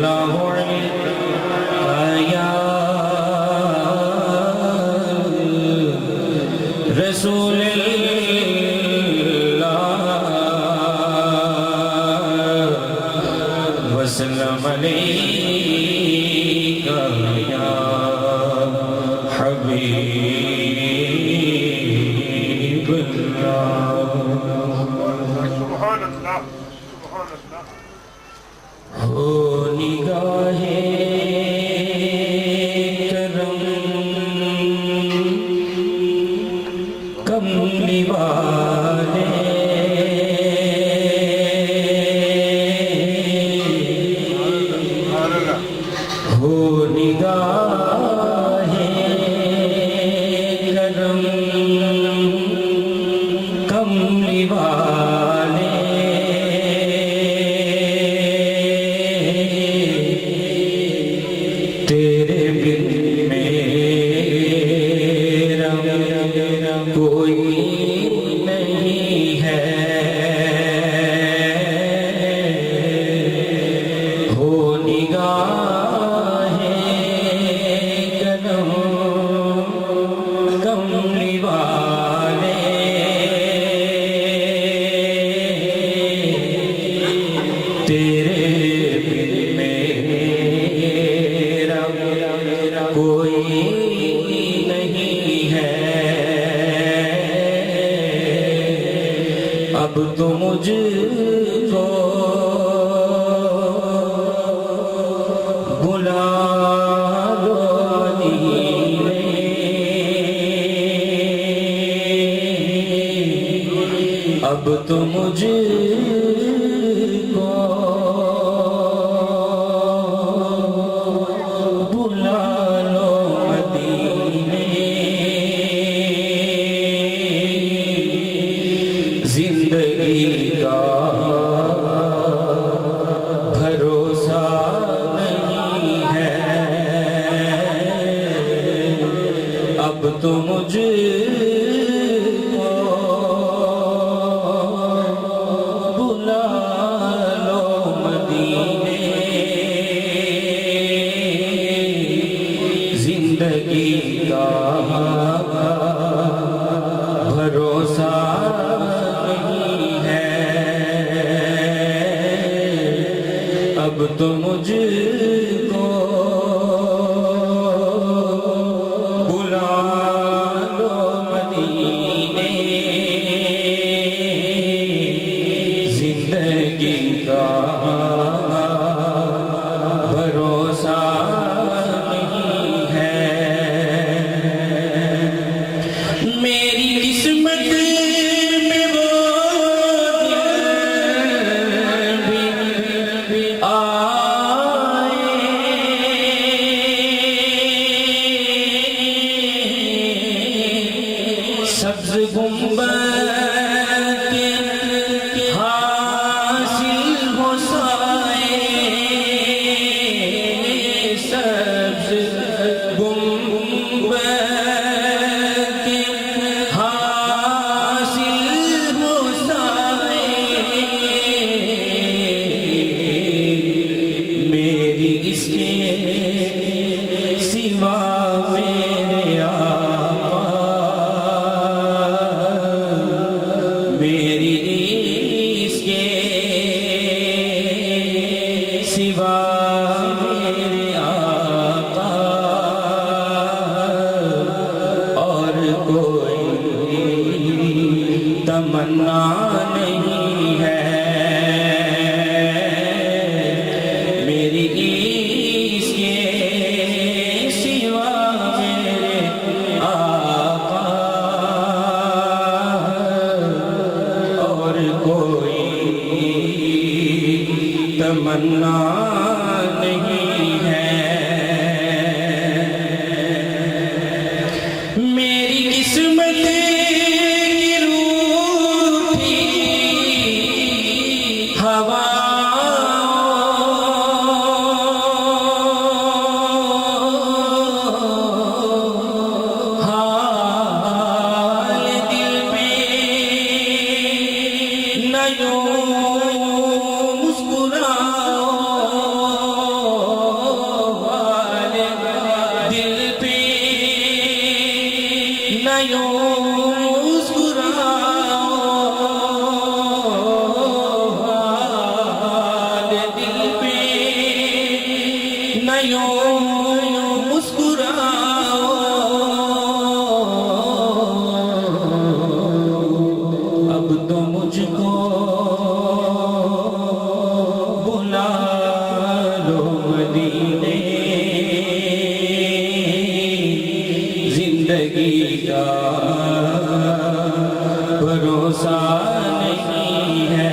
सल्लल्लाहु अलैहि या रसूलल्लाह वसल्लम अलैका या हबीबल्लाह। हो निगाहे करम कमली वाले हो निगाहे करम कमली वाले तेरे बिन मेरा कोई नहीं है। हो निगाहे करम कमली वाले तेरे बिन मेरा कोई नहीं है। अब तो मुझको बुला लो मदीने, अब तो मुझको बुला लो मदीने। जिंदगी का भरोसा नहीं है, अब तो मुझको बुला लो मदीने। जिंदगी का भरोसा नहीं है, अब तो मुझको बुला लो मदीने। जिंदगी का भरोसा नहीं है। मेरी किस्मत में वो दिन भी आए, सब्ज गुंबद के हासिल हो साए, सब्ज गुंबद के हासिल हो साए। मेरी इसके सिवा मेरे आका, मेरी इसके सिवा मेरे आका और कोई तमन्ना नहीं है। मेरी इसके सिवा मेरे आका और कोई तमन्ना नहीं है। यूं मुस्कुराओ, अब तो मुझको बुला लो मदीने, जिंदगी का भरोसा नहीं है,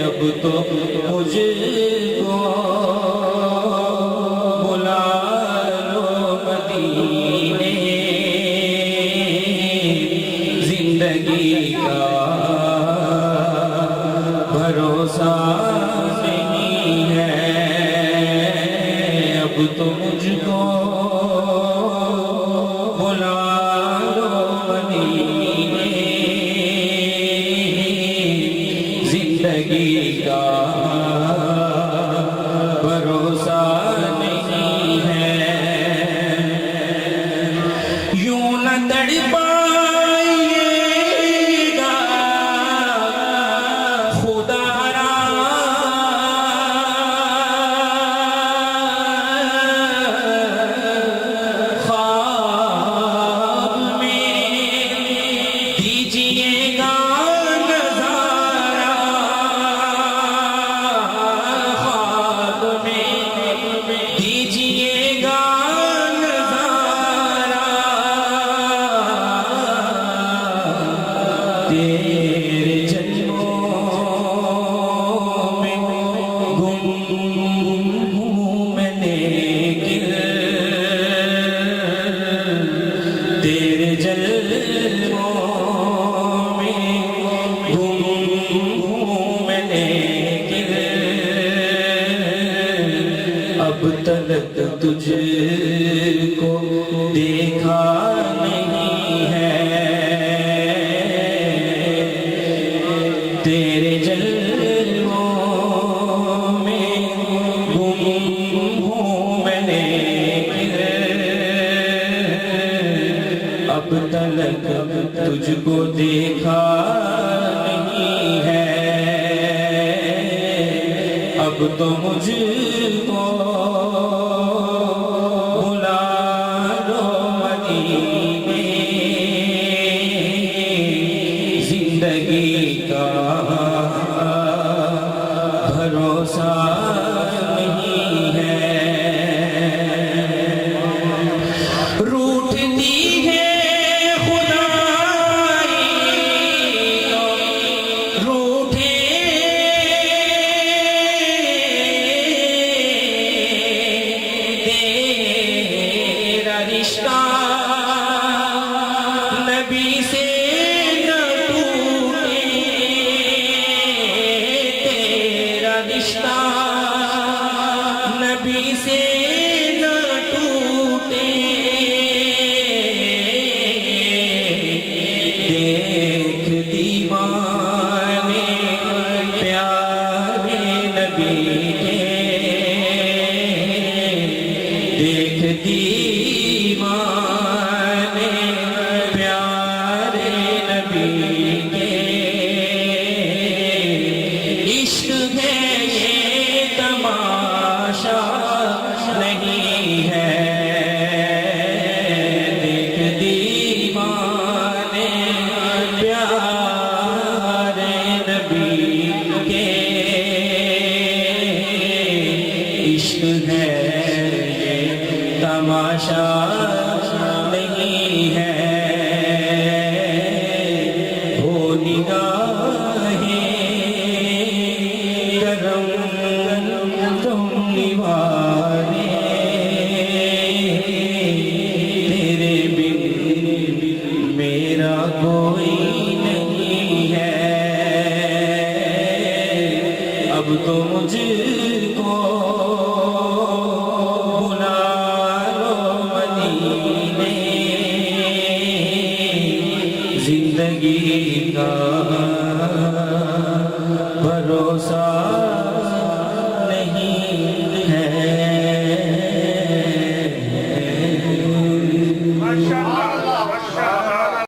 अब तो मुझको बुला लो मदीने, जिंदगी का भरोसा नहीं है, अब तो मुझको बुला लो मदीने, जिंदगी का भरोसा नहीं है। यूं न तड़पाइएगा खुदारा, ख्वाब में दीजिएगा नज़ारा, ख्वाब में दीजिएगा नज़ारा, तेरे जन्मों में गुम हूँ मैं लेकिन, तेरे जन्मों में गुम हूँ मैं लेकिन, अब तक तुझको देखा नहीं है, तेरे जन्मों में गुम हूँ मैं लेकिन, अब तक तुझको देखा नहीं है, अब तो मुझको बुला लो मदीने, जिंदगी का भरोसा नहीं है। रूठती है खुदाई तो रूठे, तेरा रिश्ता नबी से न टूटे, तेरा रिश्ता नबी से न टूटे, देख दीवाने प्यारे नबी के, देख दीवाने प्यारे नबी के, इश्क है ये तमाशा नहीं है, देख दीवाने प्यारे नबी के, इश्क है